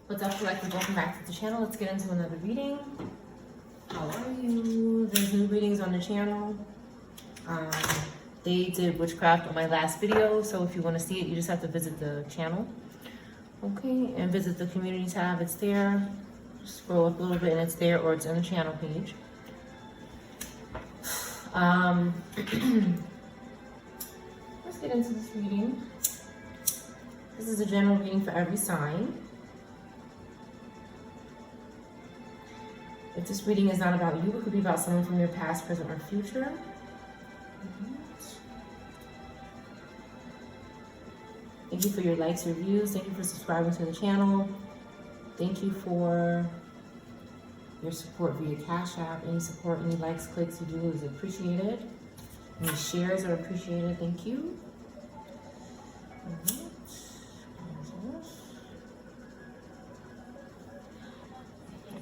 What's up, collective? Welcome back to the channel. Let's get into another reading. How are you? There's new readings on the channel. They did witchcraft on my last video, so if you want to see it, you just have to visit the channel. Okay, and visit the community tab. It's there. Just scroll up a little bit and it's there, or it's on the channel page. Let's get into this reading. This is a general reading for every sign. If this reading is not about you, it could be about someone from your past, present, or future. Thank you for your likes, your views. Thank you for subscribing to the channel. Thank you for your support via Cash App. Any support, any likes, clicks you do is appreciated. Any shares are appreciated. Thank you.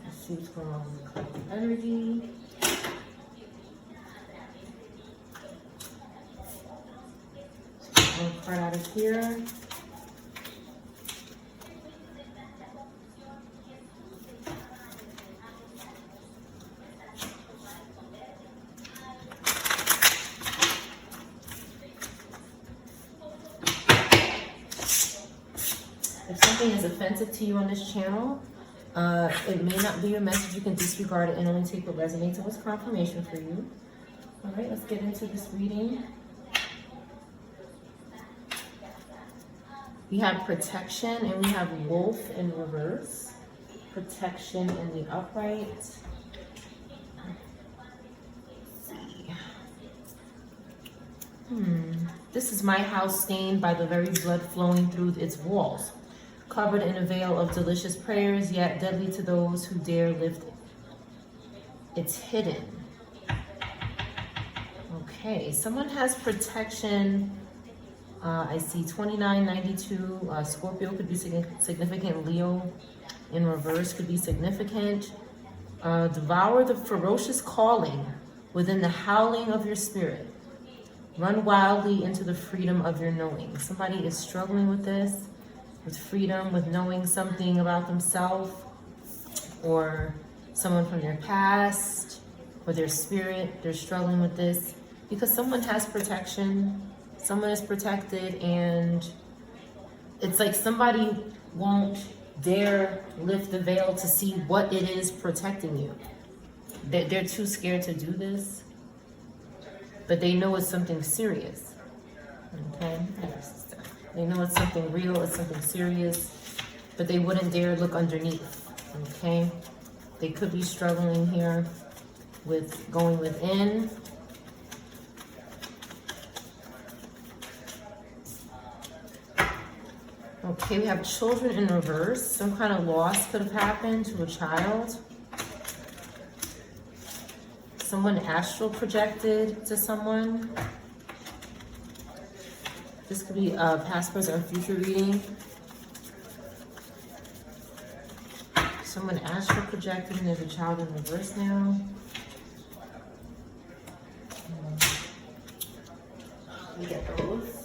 Let's see what's going on with the collective energy. One card out of here. If something is offensive to you on this channel, it may not be your message. You can disregard it and only take what resonates and what's confirmation for you. All right, let's get into this reading. We have protection and we have wolf in reverse. Protection in the upright. Let's see. This is my house stained by the very blood flowing through its walls, covered in a veil of delicious prayers, yet deadly to those who dare lift it. It's hidden. Okay, someone has protection. I see 2992. Scorpio could be significant. Leo in reverse could be significant. Devour the ferocious calling within the howling of your spirit. Run wildly into the freedom of your knowing. Somebody is struggling with this, with freedom, with knowing something about themselves, or someone from their past, or their spirit. They're struggling with this because someone has protection. Someone is protected, and it's like somebody won't dare lift the veil to see what it is protecting you. They're too scared to do this, but they know it's something serious. Okay? They know it's something real, it's something serious, but they wouldn't dare look underneath. Okay? They could be struggling here with going within. Okay, we have children in reverse. Some kind of loss could have happened to a child. Someone astral projected to someone. This could be a past, present, or future reading. Someone astral projected and there's a child in reverse now. We get those.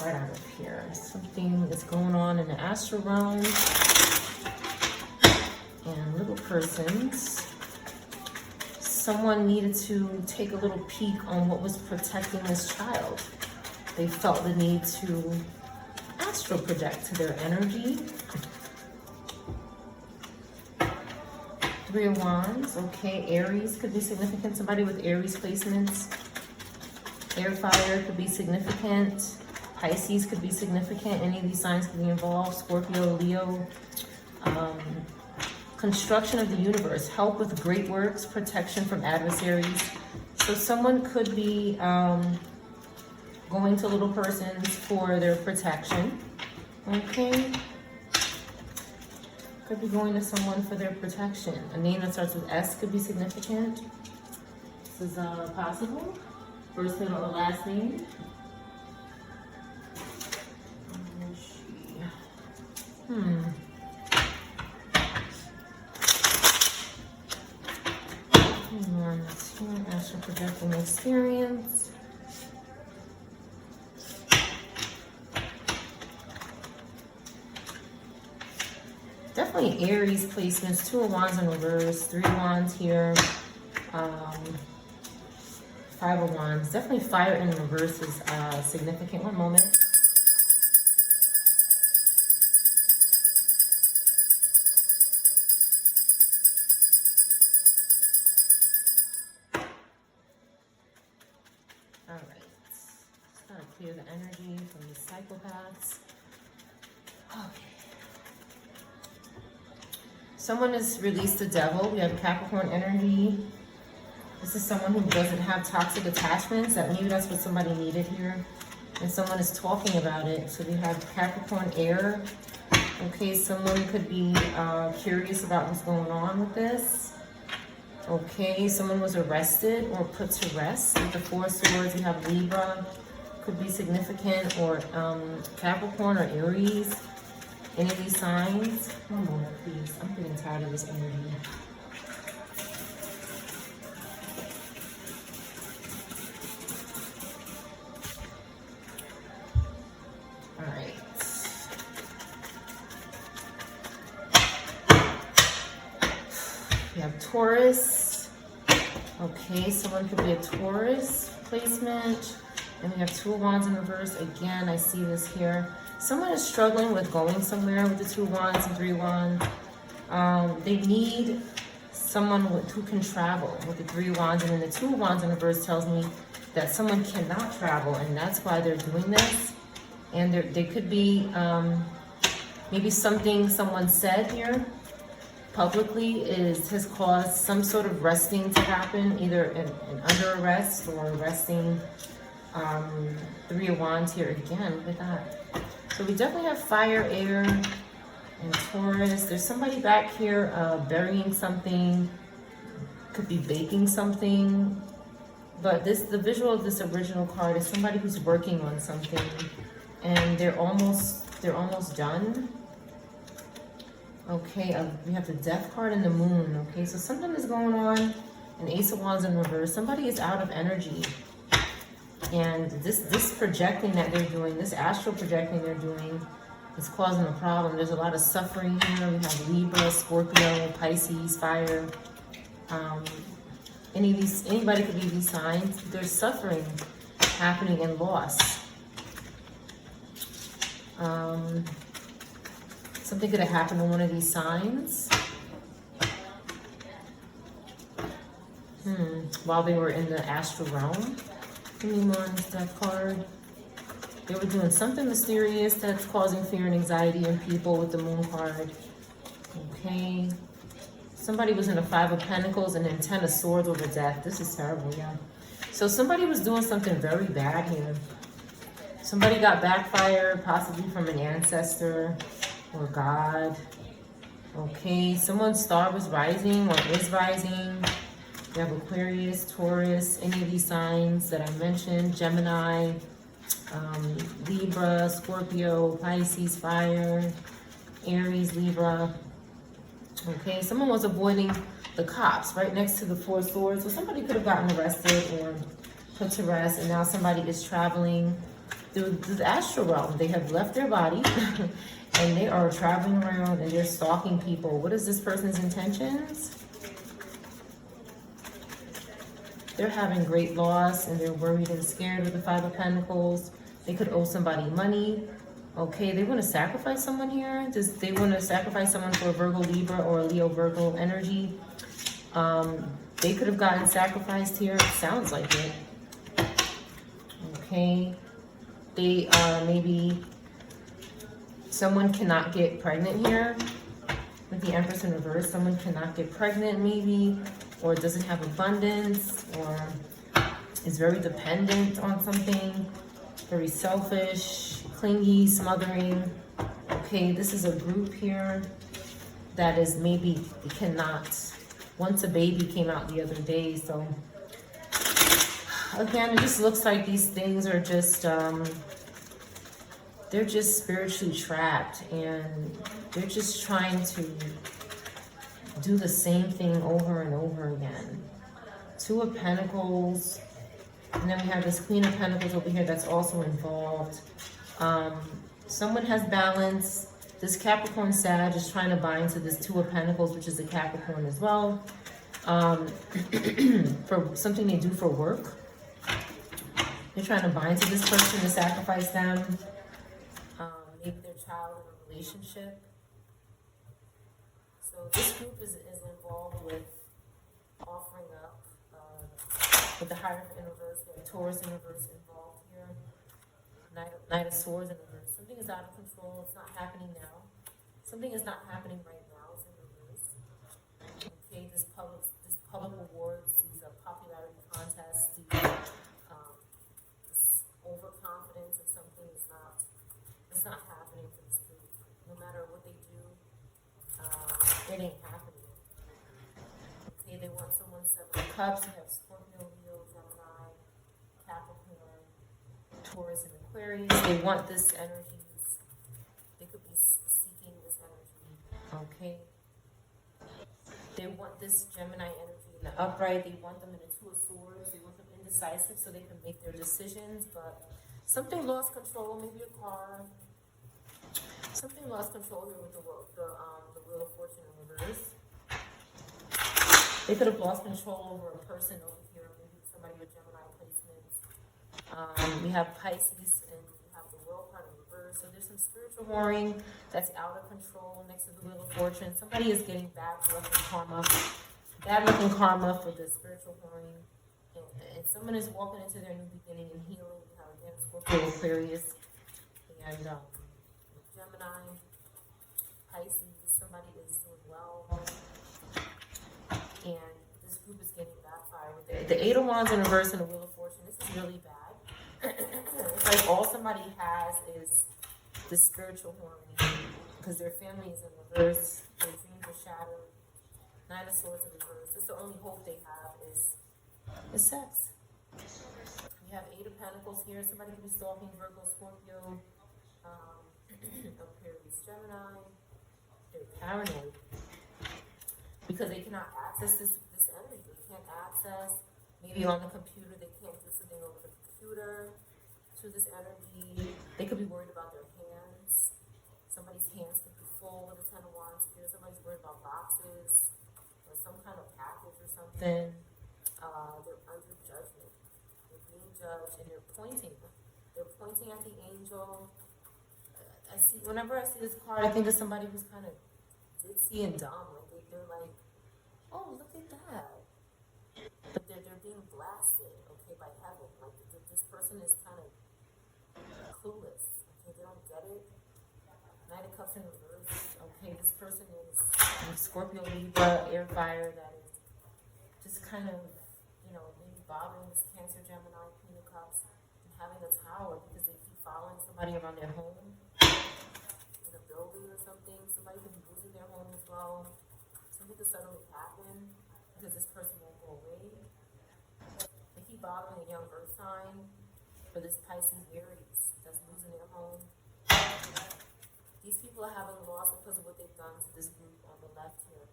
Right out of here. Something is going on in the astral realm. And little persons. Someone needed to take a little peek on what was protecting this child. They felt the need to astral project to their energy. Three of Wands. Okay, Aries could be significant. Somebody with Aries placements. Air, fire could be significant. Pisces could be significant. Any of these signs could be involved. Scorpio, Leo. Construction of the universe. Help with great works. Protection from adversaries. So someone could be going to little persons for their protection. Okay. Could be going to someone for their protection. A name that starts with S could be significant. This is possible. First name or last name. projecting experience. Definitely Aries placements, 2 of Wands in reverse, 3 of Wands here, 5 of Wands. Definitely fire in reverse is significant. One moment. All right, just gotta clear the energy from the psychopaths. Okay. Someone has released the devil. We have Capricorn energy. This is someone who doesn't have toxic attachments. That maybe that's what somebody needed here. And someone is talking about it. So we have Capricorn air. Okay, someone could be curious about what's going on with this. Okay, someone was arrested or put to rest. With the 4 swords, we have Libra. Could be significant, or Capricorn or Aries. Any of these signs? One moment, please. I'm getting tired of this energy. All right. We have Taurus. Okay, someone could be a Taurus placement. And we have 2 of Wands in reverse. Again, I see this here. Someone is struggling with going somewhere with the 2 Wands and 3 Wands. They need someone who can travel with the 3 Wands. And then the 2 Wands in reverse tells me that someone cannot travel. And that's why they're doing this. And they could be maybe something someone said here publicly has caused some sort of arresting to happen, either an under arrest or arresting. 3 of Wands here again. Look at that. So we definitely have fire, air, and Taurus. There's somebody back here burying something. Could be baking something. But the visual of this original card is somebody who's working on something, and they're almost done. Okay, we have the Death card and the Moon. Okay, so something is going on. An Ace of Wands in reverse. Somebody is out of energy. And this projecting that they're doing, this astral projecting they're doing, is causing a problem. There's a lot of suffering here. We have Libra, Scorpio, Pisces, fire. Anybody could be these signs. There's suffering happening and loss. Something could have happened to one of these signs. While they were in the astral realm. Give me more on this Death card. They were doing something mysterious that's causing fear and anxiety in people with the Moon card. Okay. Somebody was in a 5 of Pentacles and then 10 of Swords over death. This is terrible, yeah. So somebody was doing something very bad here. Somebody got backfired, possibly from an ancestor or God. Okay, someone's star was rising or is rising. We have Aquarius, Taurus, any of these signs that I mentioned, Gemini, Libra, Scorpio, Pisces, fire, Aries, Libra. Okay, someone was avoiding the cops right next to the 4 swords. So somebody could have gotten arrested or put to rest, and now somebody is traveling through the astral realm. They have left their body and they are traveling around and they're stalking people. What is this person's intentions? They're having great loss and they're worried and scared with the 5 of Pentacles. They could owe somebody money. Okay, they want to sacrifice someone here. They want to sacrifice someone for a Virgo, Libra, or a Leo, Virgo energy. They could have gotten sacrificed here. It sounds like it. Okay. They maybe someone cannot get pregnant here. With the Empress in reverse, someone cannot get pregnant maybe, or doesn't have abundance, or is very dependent on something, very selfish, clingy, smothering. Okay, this is a group here that is maybe cannot. Once a baby came out the other day, so again, it just looks like these things are just, they're just spiritually trapped, and they're just trying to do the same thing over and over again. Two of Pentacles. And then we have this Queen of Pentacles over here that's also involved. Someone has balance. This Capricorn Sag is trying to bind to this Two of Pentacles, which is a Capricorn as well. For something they do for work. They're trying to bind to this person to sacrifice them. Maybe their child in a relationship. So this group is involved with offering up. With the Hierophant in reverse, we have Taurus in reverse involved here. Knight of Swords in reverse. Something is out of control. It's not happening now. Something is not happening right now. It's in reverse. Okay, this public awards, these popularity contests, this overconfidence of something is not. It's not happening for this group. No matter what they do, it ain't happening. Okay, they want someone 7 of Cups. You have Scorpio, Leo, Gemini, Capricorn, Taurus, and Aquarius. They want this energy. They could be seeking this energy. Okay. They want this Gemini energy in the upright. They want them in the Two of Swords. They want them indecisive so they can make their decisions. But something lost control. Maybe a car. Something lost control here with the Wheel of Fortune in reverse. They could have lost control over a person over here, maybe somebody with Gemini placements. We have Pisces and we have the World card in reverse. So there's some spiritual warring that's out of control next to the Wheel of Fortune. Somebody is getting bad luck and karma. Bad luck and karma for the spiritual warring. And someone is walking into their new beginning and healing. We have again Scorpio, Aquarius, and Gemini, Pisces. Somebody is doing well. And this group is getting backfired with it. The Eight of Wands in reverse and the Wheel of Fortune. This is really bad. It's like all somebody has is the spiritual harmony because their family is in reverse. Their dreams are shattered. Nine of Swords in reverse. That's the only hope they have is sex. We have Eight of Pentacles here. Somebody could be stalking Virgo, Scorpio, Aquarius, Gemini. They're paranoid. Because they cannot access this energy. They can't access, maybe on the computer, they can't do something over the computer to this energy. They could be worried about their hands. Somebody's hands could be full with the Ten of Wands here. Somebody's worried about boxes or some kind of package or something. They're under judgment. They're being judged and they're pointing. They're pointing at the angel. Whenever I see this card, I think of somebody who's kind of ditzy and dumb. Like they're like, oh, look at that. But they're being blasted, okay, by heaven. Like this person is kind of clueless. Okay, they don't get it. Knight of Cups in reverse. Okay, this person is Scorpio, Libra, air fire that is just kind of, maybe bothering this Cancer, Gemini, Queen of Cups, and having a tower because they keep following somebody around their home. Building or something, somebody could be losing their home as well. Something could suddenly happen because this person won't go away. They keep bothering a young earth sign for this Pisces Aries that's losing their home. These people are having loss because of what they've done to this group on the left here.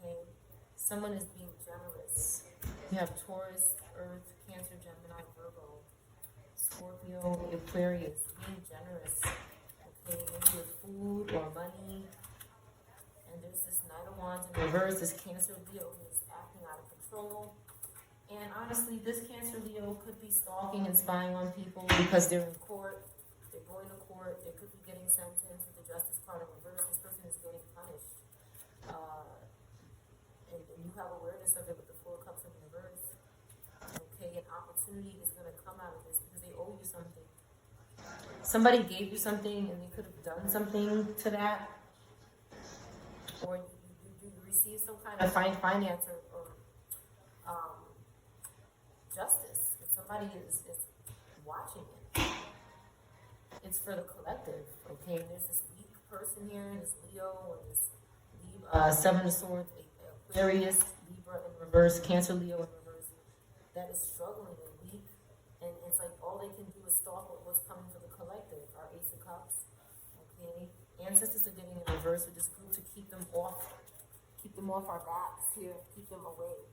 Okay? Someone is being generous. You have Taurus, Earth, Cancer, Gemini, Virgo, Scorpio, Aquarius, being generous. Okay, maybe with food or money. And there's this Knight of Wands in reverse, this Cancer Leo who is acting out of control. And honestly, this Cancer Leo could be stalking and spying on people because they're in court. They're going to court. They could be getting sentenced with the Justice card in reverse. This person is getting punished. And you have awareness of it with the Four of Cups in reverse. Okay, an opportunity is going to come out of this because they owe you something. Somebody gave you something and they could have done something to that. Or you receive some kind of finance or justice. If somebody is watching it, it's for the collective, okay? There's this weak person here, this Leo, or this Seven of Swords, Aquarius, Libra in reverse, Cancer, Leo in reverse, that is struggling and weak. And it's like all they can do is stalk what's coming for the collective. Our Ace of Cups, okay? Ancestors are getting in reverse with this group to keep them off our backs here, keep them away.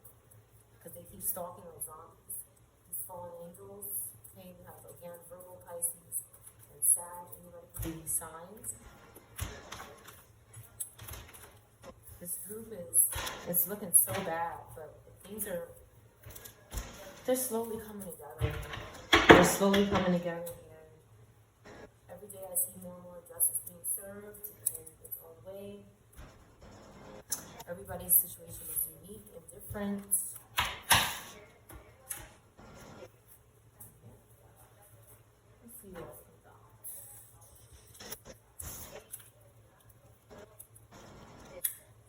because they keep stalking those zombies. These fallen angels. Okay, we have again Virgo, Pisces, and Sag. Anybody can do these signs. This group it's looking so bad, but things they're slowly coming together. They're slowly coming together here. Every day I see more and more justice being served in its own way. Everybody's situation is unique and different. Let's see what else we got.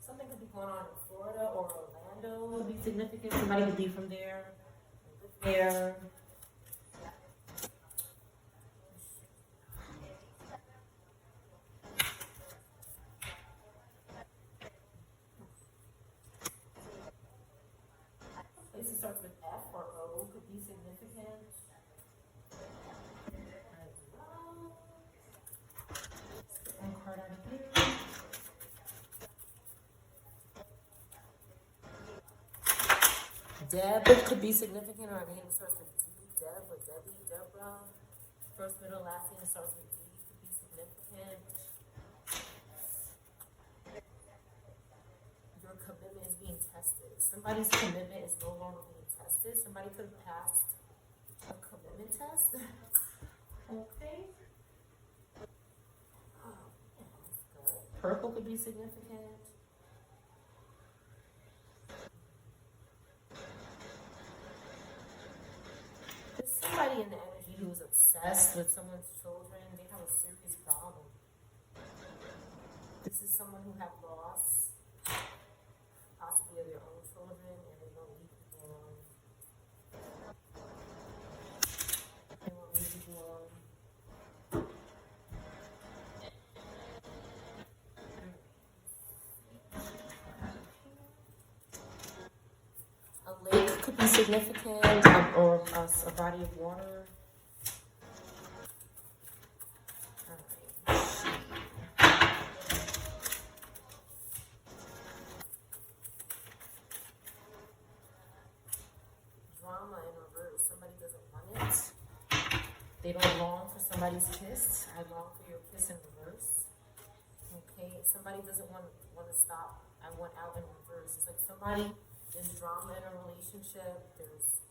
Something could be going on in Florida or Orlando. Could be significant. Somebody could be from there, live there. Place that starts with F or O could be significant. As well. Let's get one card out of here. Deb could be significant, or a name that starts with D. Deb or Debbie, Deborah. First, middle, last name starts with D could be significant. Your commitment is being tested. Somebody's commitment is no longer being tested. Somebody could have passed a commitment test. Okay. Oh, that's good. Purple could be significant. There's somebody in the energy who's obsessed with someone's children. They have a serious problem. This is someone who have lost possibly of their own children, and they won't leave people alone. They won't leave people alone. A lake could be significant, or a body of water. Drama in reverse. Somebody doesn't want it. They don't long for somebody's kiss. I long for your kiss in reverse. Okay, somebody doesn't want to stop. I want out in reverse. It's like there's drama in a relationship. There's,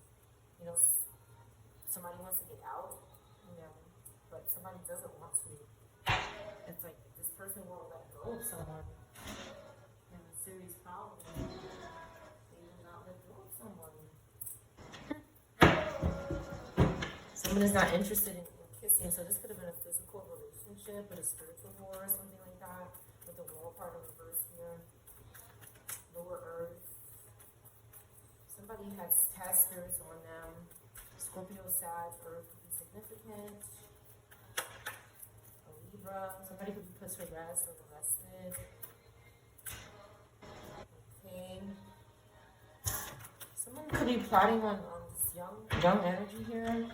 somebody wants to get out, but somebody doesn't want to. It's like this person won't let go of someone. They have a serious problem. They will not let go of someone. Someone is not interested in kissing, so this could have been a physical relationship, but a spiritual war or something like that, with the wall part of reverse here. Lower earth. Somebody has spirits on them. Scorpio, Sag, earth could be significant. A Libra. Somebody could be put to rest or arrested. Okay. Someone could be plotting on this young energy here.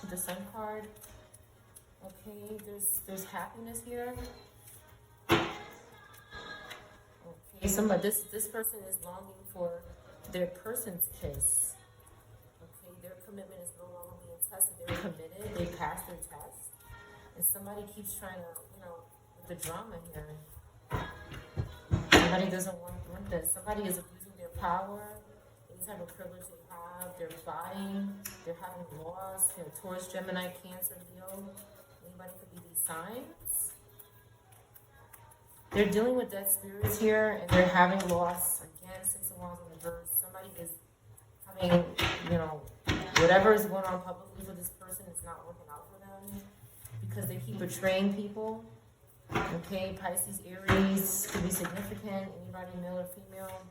The Sun card. Okay, there's happiness here. Okay, this person is longing for their person's kiss. Okay, their commitment is no longer being tested. They're committed. They passed their test, and somebody keeps trying to, with the drama here. Somebody doesn't want this. Somebody is abusing their power. Any type of privilege they have, they're plotting, they're having loss. Taurus, Gemini, Cancer, Leo. Anybody could be these signs. They're dealing with dead spirits here, and they're having loss. Again, 6 of Wands in reverse. Somebody is having, whatever is going on publicly for this person is not working out for them because they keep betraying people. Okay, Pisces, Aries could be significant. Anybody, male or female.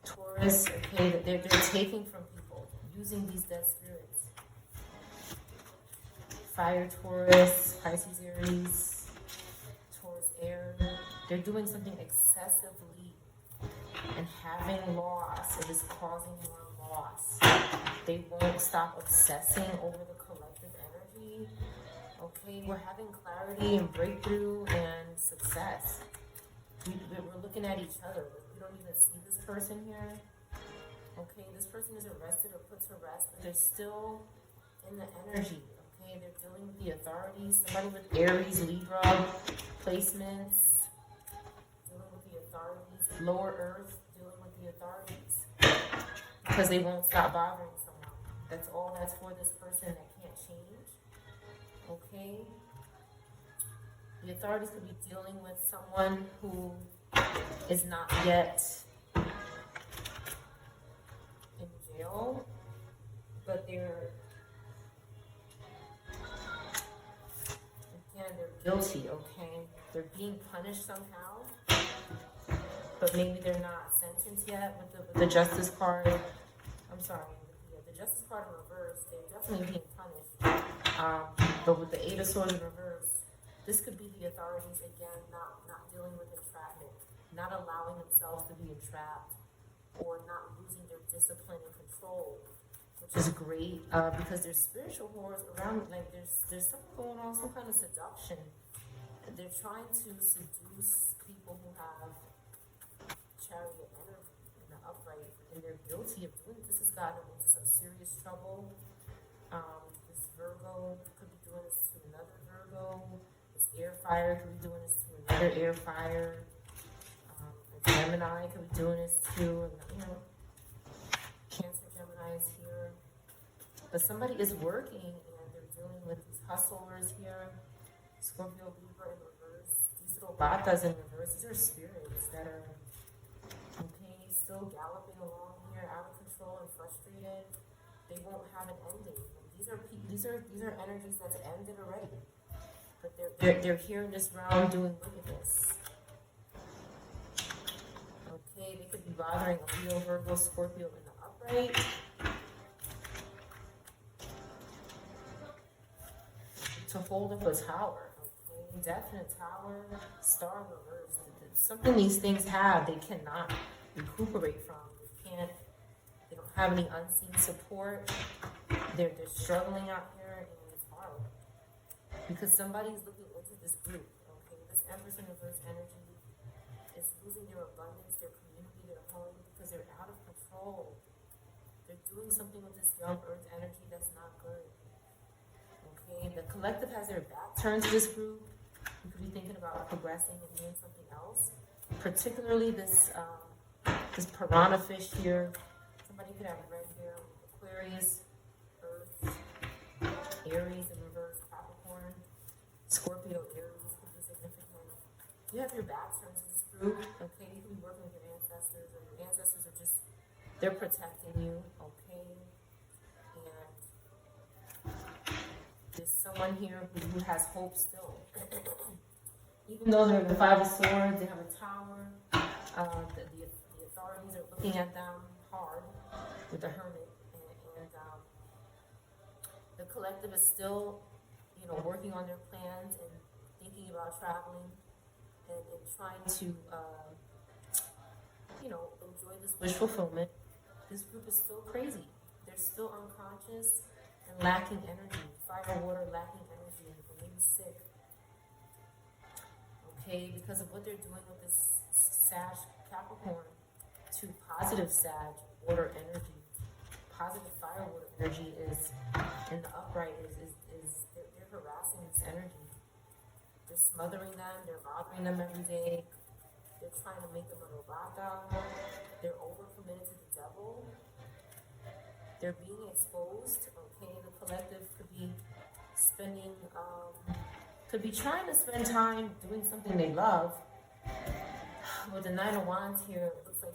Taurus, okay, they're taking from people, using these dead spirits. Fire, Taurus, Pisces, Aries, Taurus, air. They're doing something excessively and having loss. It is causing more loss. They won't stop obsessing over the collective energy. Okay, we're having clarity and breakthrough and success. We're looking at each other. We don't even see this person here. Okay, this person is arrested or put to rest, but they're still in the energy. Okay, they're dealing with the authorities. Somebody with Aries, Libra placements, dealing with the authorities. Lower Earth, dealing with the authorities. Because they won't stop bothering someone. That's all that's for this person that can't change. Okay? The authorities could be dealing with someone who is not yet in jail, but they're guilty, okay? They're being punished somehow, but maybe they're not sentenced yet with the justice card. I'm sorry, the justice card in reverse, they're definitely being punished. But with the Eight of Swords in reverse, this could be the authorities again not dealing with entrapment, not allowing themselves to be entrapped, or not losing their discipline and control, which is great because there's spiritual wars around. Like there's something going on, some kind of seduction. They're trying to seduce people who have chariot energy in the upright, and they're guilty of doing this. Has gotten them into some serious trouble. This Virgo could be doing this to another Virgo. This air fire could be doing this to another air fire. A Gemini could be doing this to, Cancer Gemini is here. But somebody is working and they're dealing with these hustlers here. Scorpio, Libra in reverse. These little Batas in reverse. These are spirits that are, still galloping along here, out of control and frustrated. They won't have an ending. These are energies that's ended already. But they're here in this realm doing wickedness. Okay, they could be bothering a Leo, Virgo, Scorpio in the upright. To hold up a tower, okay? Definite tower, star reverse. Something these things have, they cannot recuperate from. They don't have any unseen support. They're struggling out here, and it's hard. Because somebody's looking into this group, okay? This Empress in reverse energy is losing their abundance, their community, their home, because they're out of control. They're doing something with this young earth energy that's not good. Okay, the collective has their back turned to this group. You could be thinking about progressing and doing something else. Particularly this piranha fish here. Somebody could have red hair, Aquarius, Earth, Aries in reverse, Capricorn, Scorpio, Aries could be significant. You have your back turned to this group, okay? You could be working with your ancestors, or your ancestors are just, they're protecting you, okay? And there's someone here who has hope still. Even though they're the Five of Swords, they have a tower, the authorities are looking at them hard with the Hermit, and the collective is still, working on their plans and thinking about traveling and trying to, enjoy this wish fulfillment. This group is still crazy. They're still unconscious and lacking energy. Fire, water, lacking energy, and maybe sick. Okay, because of what they're doing with this Sag Capricorn to positive Sag water energy. Positive fire water energy is in the upright is they're harassing this energy. They're smothering them, they're bothering them every day. They're trying to make them a robata. They're overcommitted to the devil. They're being exposed. Okay, the collective could be spending could be trying to spend time doing something they love. With the Nine of Wands here, it looks like,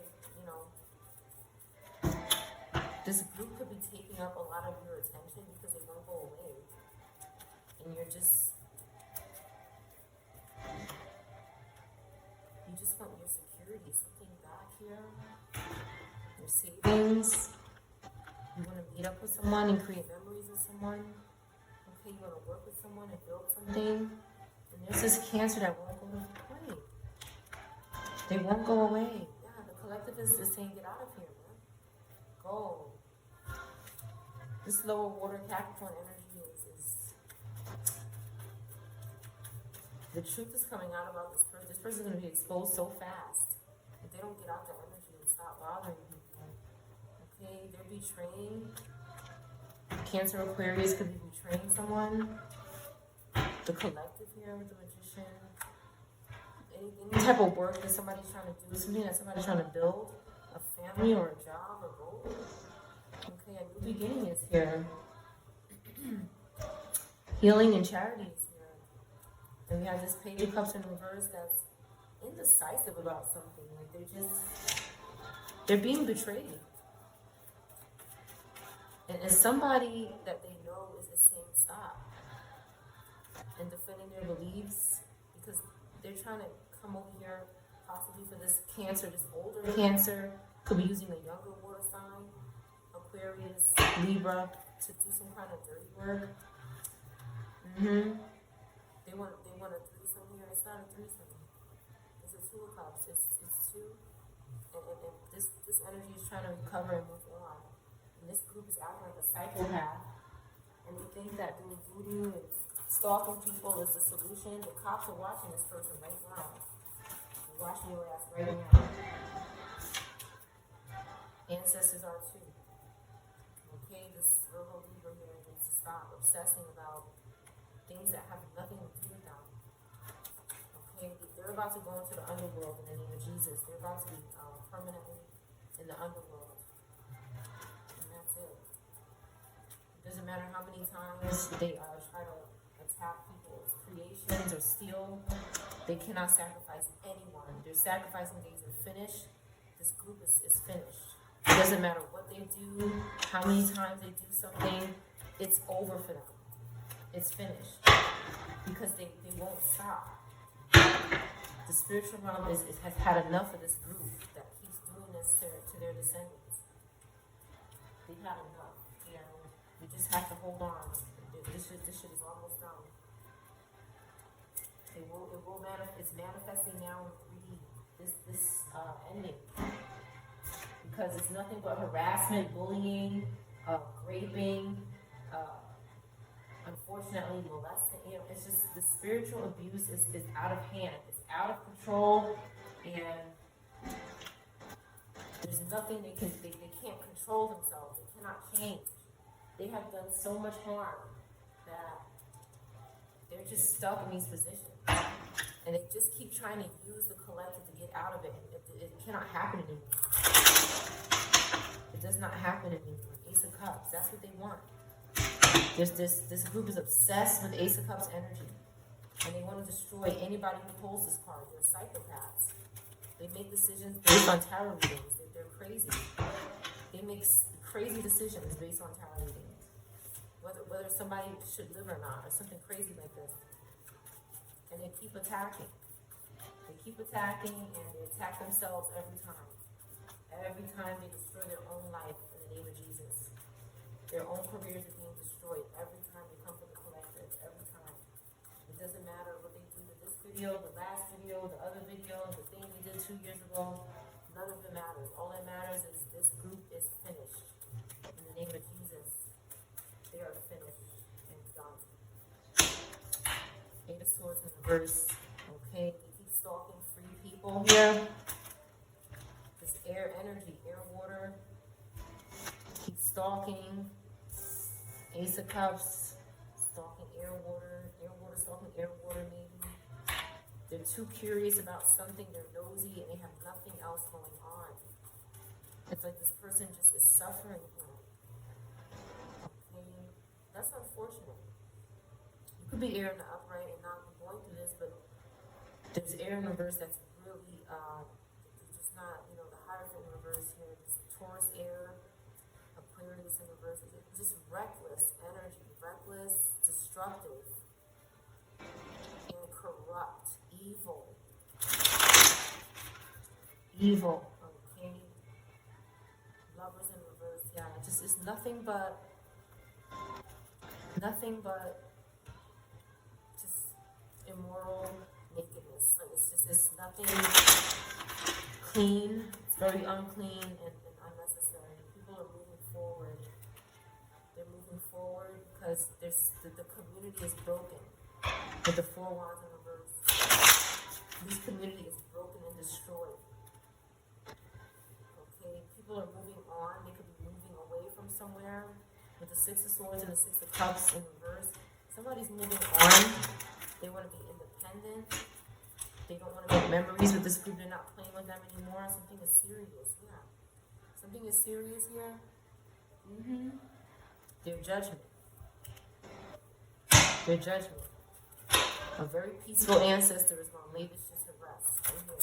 this group could be taking up a lot of your attention because they won't go away. And you just want your security, something back here, your savings. You want to meet up with someone and create memories with someone. Okay, you want to work with someone and build something. And there's this Cancer that won't go away. They won't go away. Yeah, the collective is saying, get out of here, man. Go. This lower water Capricorn energy is the truth is coming out about this person. This person is going to be exposed so fast if they don't get out the energy and stop bothering people. Okay, they're betraying. Cancer Aquarius could be betraying someone. The collective here with the Magician. Any type of work that somebody's trying to do, something that somebody's trying to build, a family or a job or both. Okay, a new beginning is here. Healing and charity is here. And we have this Page of Cups in reverse that's indecisive about something. Like they're being betrayed. And somebody that they know is saying stop and defending their beliefs, because they're trying to come over here possibly for this Cancer, this older Cancer, could be using a younger water sign, Aquarius, Libra, to do some kind of dirty work. They want a threesome here. It's not a threesome. It's a Two of Cups. It's two, and this energy is trying to recover and move on. And this group is acting like a psychopath, and they think that doing voodoo and stalking people is the solution. The cops are watching this person right now. They're watching your ass right now. Ancestors are too. Okay, this Virgo Libra here needs to stop obsessing about things that have nothing to do with them. Okay, they're about to go into the underworld in the name of Jesus. They're about to be permanently in the underworld. And that's it. It doesn't matter how many times they try to attack people's creations or steal. They cannot sacrifice anyone. Their sacrificing days are finished. This group is finished. It doesn't matter what they do, how many times they do something, it's over for them. It's finished. Because they won't stop. The spiritual realm has had enough of this group that keeps doing this to their descendants. They've had enough. You know, we just have to hold on. This shit is almost done. It's manifesting now in 3D. This ending. Because it's nothing but harassment, bullying, raping, unfortunately molesting. You know, it's just the spiritual abuse is out of hand. It's out of control, and there's nothing they can't control themselves. They cannot change. They have done so much harm that they're just stuck in these positions, and they just keep trying to use the collective to get out of it. It cannot happen anymore. It does not happen anymore. Ace of Cups, that's what they want. This group is obsessed with Ace of Cups energy, and they want to destroy anybody who pulls this card. They're psychopaths. They make decisions based on tarot readings. They're crazy. They make crazy decisions based on tarot readings. Whether somebody should live or not, or something crazy like this. And they keep attacking. They keep attacking, and they attack themselves every time. Every time they destroy their own life in the name of Jesus. Their own careers are being destroyed every time they come from the collective. Every time. It doesn't matter what they do with this video, the last video, the other video, the thing we did 2 years ago. None of it matters. All that matters is this group is finished. In the name of Jesus, they are finished and done. Eight of Swords in reverse. Okay, they keep stalking free people here. This air energy, air, water. Keep stalking. Ace of Cups. Stalking air, water, stalking air, water maybe. They're too curious about something, they're nosy, and they have nothing else going on. It's like this person just is suffering from it. Okay? That's unfortunate. You could be air in the upright and not be going through this, but there's air in reverse that's really, just not, you know, the Hierophant in reverse here. It's Taurus air, Aquarius in reverse. It's just reckless energy, reckless, destructive, and corrupt. Evil, okay. Lovers in reverse, yeah. It's nothing but just immoral nakedness. Like it's nothing clean. It's very unclean and unnecessary. People are moving forward. They're moving forward because the community is broken. With the Four Wands in reverse. This community is broken and destroyed. Okay, people are moving on. They could be somewhere with the Six of Swords and the Six of Cups in reverse. Somebody's moving on. They want to be independent. They don't want to make memories with this group. They're not playing with them anymore. Something is serious. Yeah. Something is serious here. Their judgment. Their judgment. A very peaceful ancestor is going to lay this shit to rest. Right here.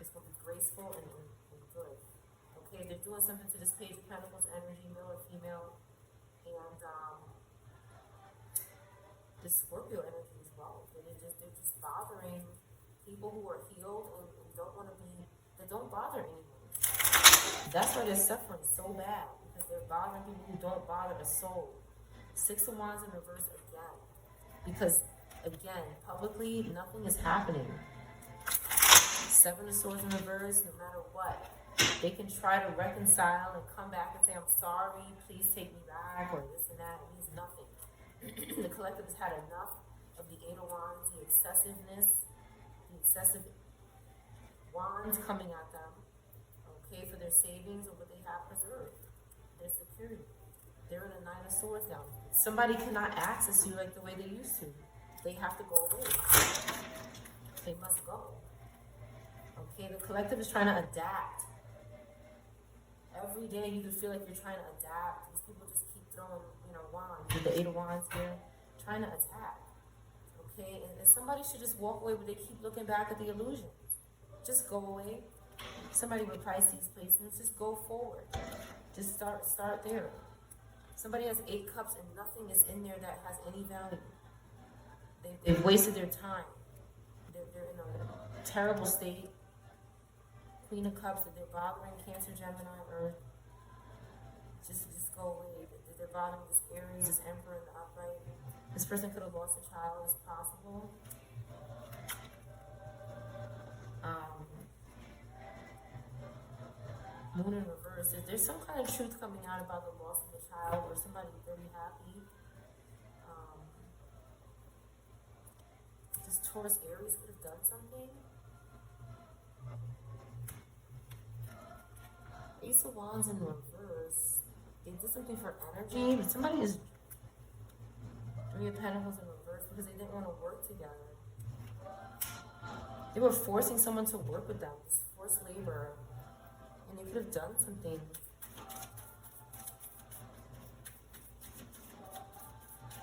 It's going to be graceful and good. Okay, they're doing something to this Page of Pentacles energy, male or female. And this Scorpio energy as well. They're just bothering people who are healed and don't want to be, that don't bother anyone. That's why they're suffering so bad, because they're bothering people who don't bother the soul. Six of Wands in reverse again. Because, again, publicly, nothing is happening. Seven of Swords in reverse, no matter what. They can try to reconcile and come back and say, I'm sorry, please take me back, or this and that. It means nothing. The collective has had enough of the Eight of Wands, the excessiveness, the excessive wands coming at them, okay, for their savings or what they have preserved, their security. They're in a Nine of Swords now. Somebody cannot access you like the way they used to. They have to go away. They must go. Okay, the collective is trying to adapt. Every day you can feel like you're trying to adapt. These people just keep throwing, wands, with the Eight of Wands here, trying to attack. Okay, and somebody should just walk away, but they keep looking back at the illusions. Just go away. Somebody with Pisces placements, just go forward. Just start there. Somebody has 8 cups and nothing is in there that has any value. They've wasted their time. They're in a terrible state. Queen of Cups, that they're bothering Cancer, Gemini, Earth. Just go away. They're bothering this Aries, this Emperor in the upright. This person could have lost a child, as possible. Moon in reverse. There's some kind of truth coming out about the loss of a child, or somebody very happy. This Taurus, Aries could have done something. Ace of Wands in reverse. They did something for energy, but somebody is Three of Pentacles in reverse because they didn't want to work together. They were forcing someone to work with them. It's forced labor. And they could have done something.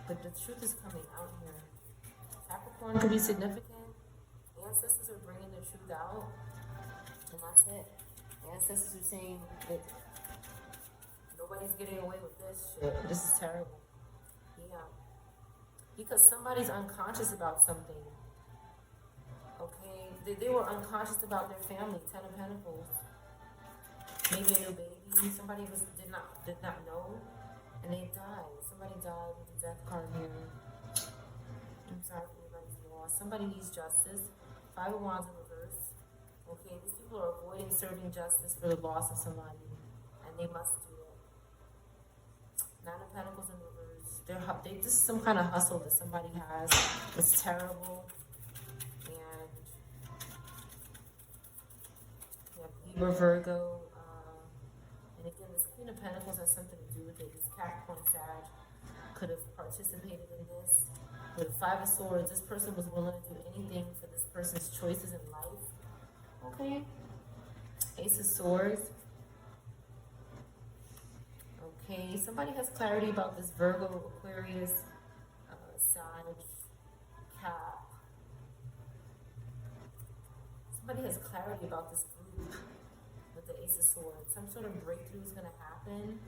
But the truth is coming out here. Capricorn could be significant. Ancestors are bringing the truth out. And that's it. Ancestors are saying that nobody's getting away with this shit. This is terrible. Yeah. Because somebody's unconscious about something. Okay? They were unconscious about their family. 10 of Pentacles. Maybe a new baby. Somebody did not know. And they died. Somebody died with the death card here. I'm sorry for anybody's loss. Somebody needs justice. 5 of Wands in reverse. Okay, these people are avoiding serving justice for the loss of somebody, and they must do it. 9 of Pentacles in reverse. This is some kind of hustle that somebody has. It's terrible. And we have Libra, Virgo. And again, this Queen of Pentacles has something to do with it. This Capricorn Sag could have participated in this. With the 5 of Swords, this person was willing to do anything for this person's choices in life. Okay. Ace of Swords. Okay, somebody has clarity about this Virgo, Aquarius, Sag, Cap. Somebody has clarity about this group with the Ace of Swords. Some sort of breakthrough is going to happen.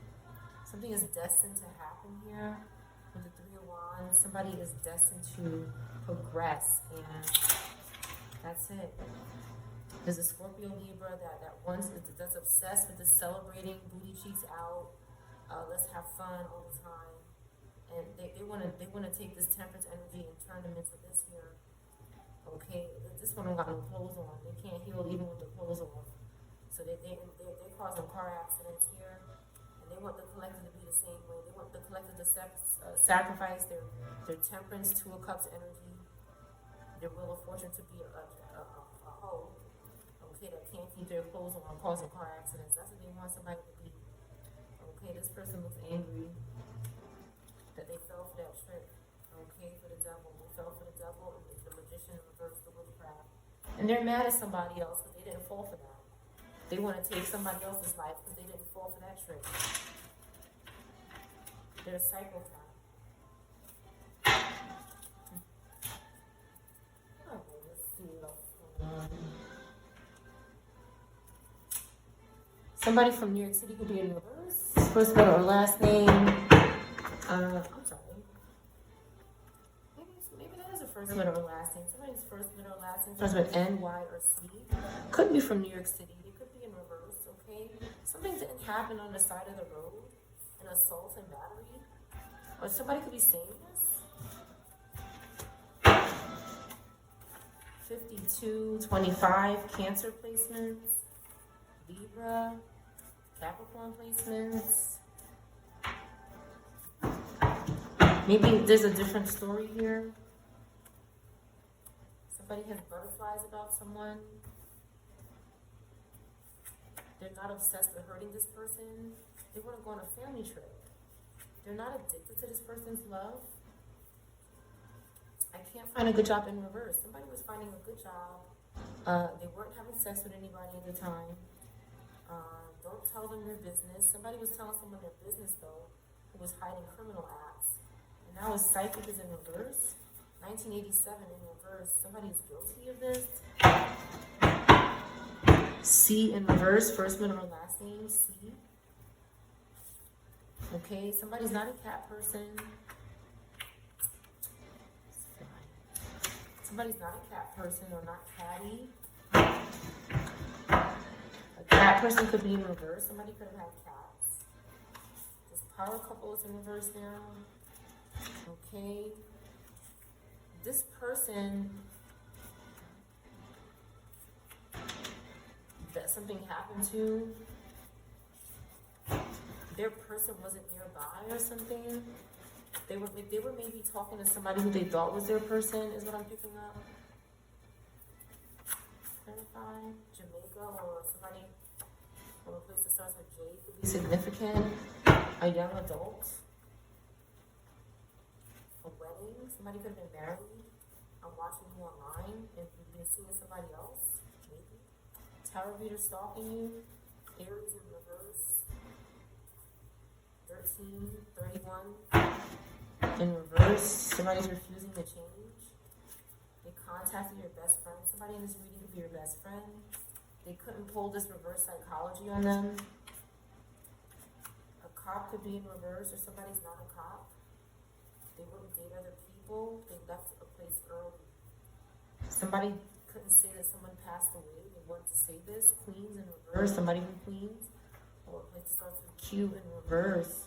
Something is destined to happen here. With the 3 of Wands, somebody is destined to progress, and that's it. There's a Scorpio Libra that's obsessed with the celebrating, booty cheeks out, let's have fun all the time, and they want to take this Temperance energy and turn them into this here. Okay, this one don't got no clothes on. They can't heal even with the clothes on. So they're causing car accidents here. They want the collective to be the same way. They want the collective to sacrifice their temperance, 2 of Cups energy, their Wheel of Fortune to be a hoe, okay, that can't keep their clothes on, causing car accidents. That's what they want somebody to be. Okay, Okay, this person looks angry that they fell for that trick. Okay, for the devil. They fell for the devil, and the magician reversed the witchcraft. And they're mad at somebody else because they didn't fall for that. They want to take somebody else's life because they didn't fall for that trick. They're a psychopath. Okay, let's see what else is going on. Somebody from New York City could be in reverse. First, middle, or last name. I'm sorry. Maybe that is a first, middle, or last name. Somebody's first, middle, or last name starts with N, Y, or C. Could be from New York City. They could be in reverse, okay? Something didn't happen on the side of the road. An assault and battery. Or somebody could be saying this. 52, 25, Cancer placements. Libra, Capricorn placements. Maybe there's a different story here. Somebody has butterflies about someone. They're not obsessed with hurting this person. They want to go on a family trip. They're not addicted to this person's love. I can't find a good job in reverse. Somebody was finding a good job. They weren't having sex with anybody at the time. Don't tell them your business. Somebody was telling someone their business, though, who was hiding criminal acts. And now his psychic is in reverse. 1987 in reverse. Somebody is guilty of this. C in reverse. First, middle, or last name. C. Okay, somebody's not a cat person. Somebody's not a cat person or not catty. A cat person could be in reverse. Somebody could have had cats. This power couple is in reverse now. Okay. This person that something happened to, their person wasn't nearby or something. They were maybe talking to somebody who they thought was their person, is what I'm picking up. Clarify. Jamaica or somebody from a place that starts with J could be significant. A young adult. A wedding. Somebody could have been married. I'm watching you online and you've been seeing somebody else. Maybe. Tarot reader stalking you. Aries in reverse. 13, 31. In reverse, somebody's refusing to change. They contacted your best friend. Somebody in this reading could be your best friend. They couldn't pull this reverse psychology on them. A cop could be in reverse, or somebody's not a cop. They wouldn't date other people. They left a place early. Somebody couldn't say that someone passed away. They wanted to say this. Queens in reverse. Somebody from Queens. Or a place that starts with Q in reverse.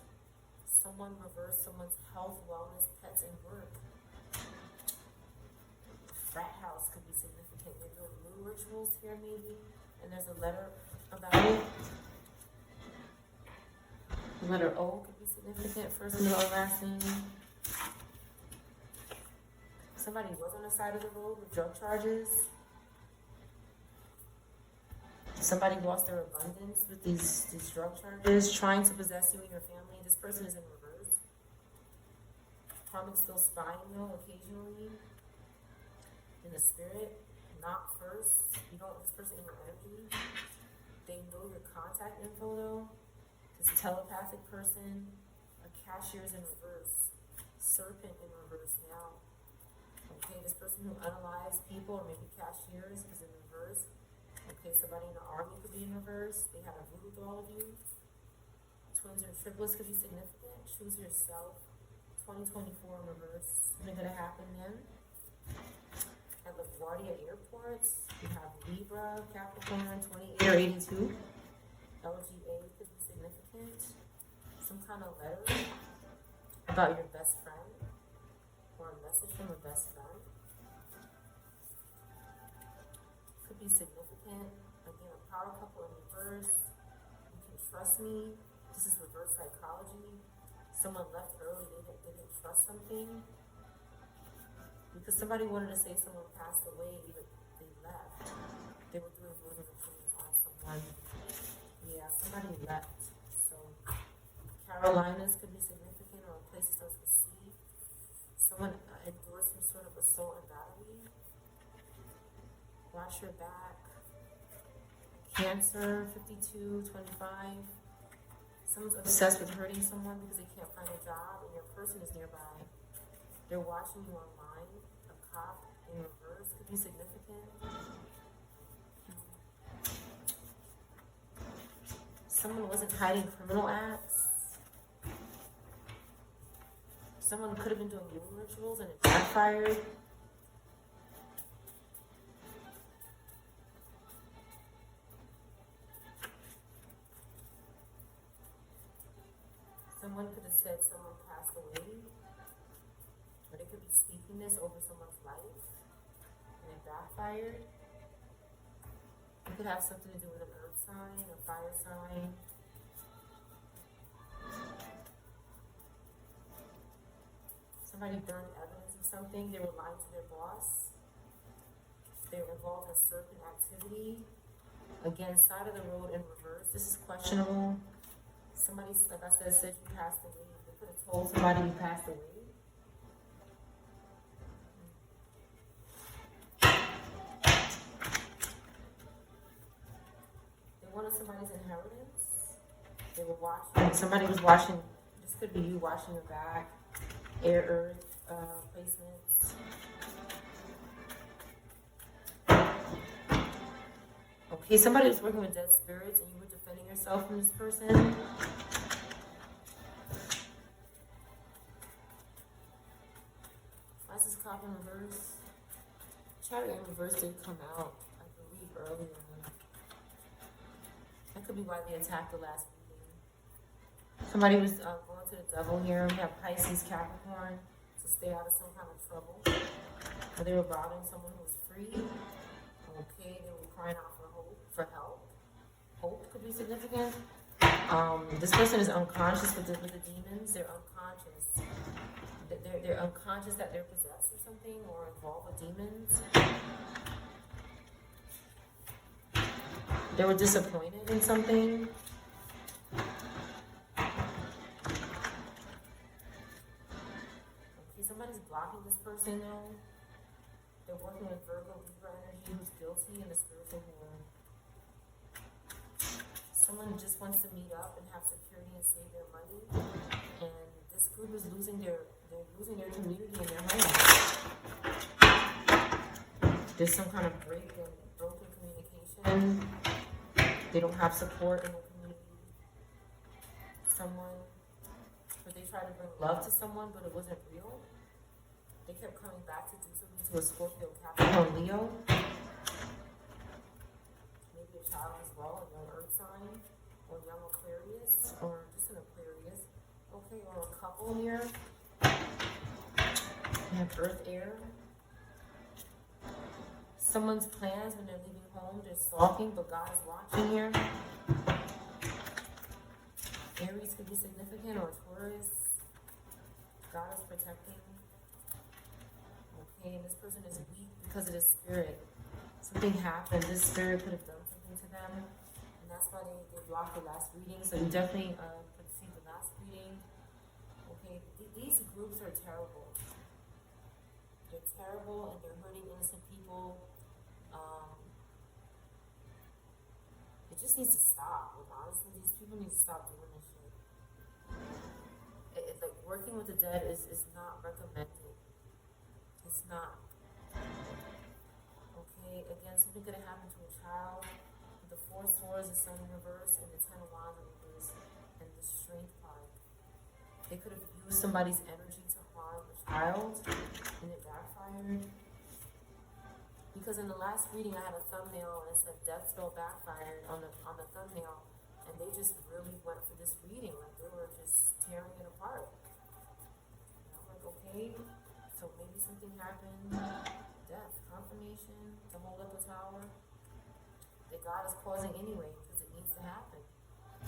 Someone reverse someone's health, wellness, pets, and work. Frat house could be significant. You're doing moon rituals here, maybe. And there's a letter about it. The letter O could be significant. First, middle, or last name. Somebody was on the side of the road with drug charges. Somebody lost their abundance with these drug charges, trying to possess you and your family. This person is in reverse. Karmic's still spying though, occasionally. In the spirit, not first. You don't, this person in your energy. They know your contact info though. This telepathic person. A cashier is in reverse. Serpent in reverse now. Okay, this person who unalives people, or maybe cashiers, is in reverse. Okay, somebody in the army could be in reverse. They had a voodoo doll of you. Twins or triplets could be significant. Choose yourself. 2024 in reverse. Something gonna happen then. At LaGuardia airports, you have Libra, Capricorn, 28 or 82. LGA could be significant. Some kind of letter about your best friend, or a message from a best friend. Could be significant. Again, a power couple in reverse. You can trust me. This is reverse psychology. Someone left early, they didn't trust something. Because somebody wanted to say someone passed away, but they left. They were doing voodoo rituals on someone. Yeah, somebody left. So Carolinas could be significant, or places starts with C. Someone endured some sort of assault and battery. Watch your back. Cancer, 5225. Someone's obsessed with hurting someone because they can't find a job and your person is nearby. They're watching you online. A cop in reverse could be significant. Someone wasn't hiding criminal acts. Someone could have been doing moon rituals and it backfired. Someone could have said someone passed away, or they could be speaking this over someone's life, and it backfired. It could have something to do with an earth sign, a fire sign. Somebody burned evidence of something. They were lying to their boss. They were involved in serpent activity. Again, side of the road in reverse. This is questionable. Somebody, like I said you passed away. They could have told somebody you passed away. They wanted somebody's inheritance. They were watching. Somebody was watching. This could be you watching your back. Air, earth placements. Okay, somebody was working with dead spirits and you were defending yourself from this person. Why is this cop in reverse? Chariot in reverse did come out, I believe, earlier. That could be why they attacked the last meeting. Somebody was going to the devil here. We have Pisces, Capricorn, to stay out of some kind of trouble. Or they were robbing someone who was free. Okay, they were crying out for help. Hope could be significant. This person is unconscious with the demons. They're unconscious. They're unconscious that they're possessed or something, or involved with demons. They were disappointed in something. Okay, somebody's blocking this person though. They're working with Virgo, Libra energy who's guilty in the spiritual world. Someone just wants to meet up and have security and save their money. And this group is losing their community and their home. There's some kind of broken communication. They don't have support in the community. But they tried to bring love to someone, but it wasn't real. They kept coming back to do something to a Scorpio, Capricorn, Leo. Maybe a child as well, a young earth sign, or young Aquarius, or just an Aquarius. Okay, or a couple here. We have earth, air. Someone's plans when they're leaving home, they're stalking, but God is watching here. Aries could be significant, or Taurus. God is protecting. Okay, and this person is weak because of the spirit. Something happened. This spirit could have done something to them, and that's why they blocked the last reading. So you definitely could see the last reading. Okay, these groups are terrible. They're terrible, and they're hurting innocent people. It just needs to stop. Like, honestly, these people need to stop doing this shit. Like working with the dead is not recommended. It's not. Okay, again, something could have happened to a child. The Four Swords, the Sun in reverse, and the Ten of Wands in reverse, and the Strength card. They could have used somebody's energy to harm a child, and it backfired. Because in the last reading, I had a thumbnail and it said death spell backfired on the thumbnail, and they just really went for this reading, like they were just tearing it apart. And I'm like, okay, so maybe something happened. Death, confirmation, to hold up a tower that God is causing anyway, because it needs to happen.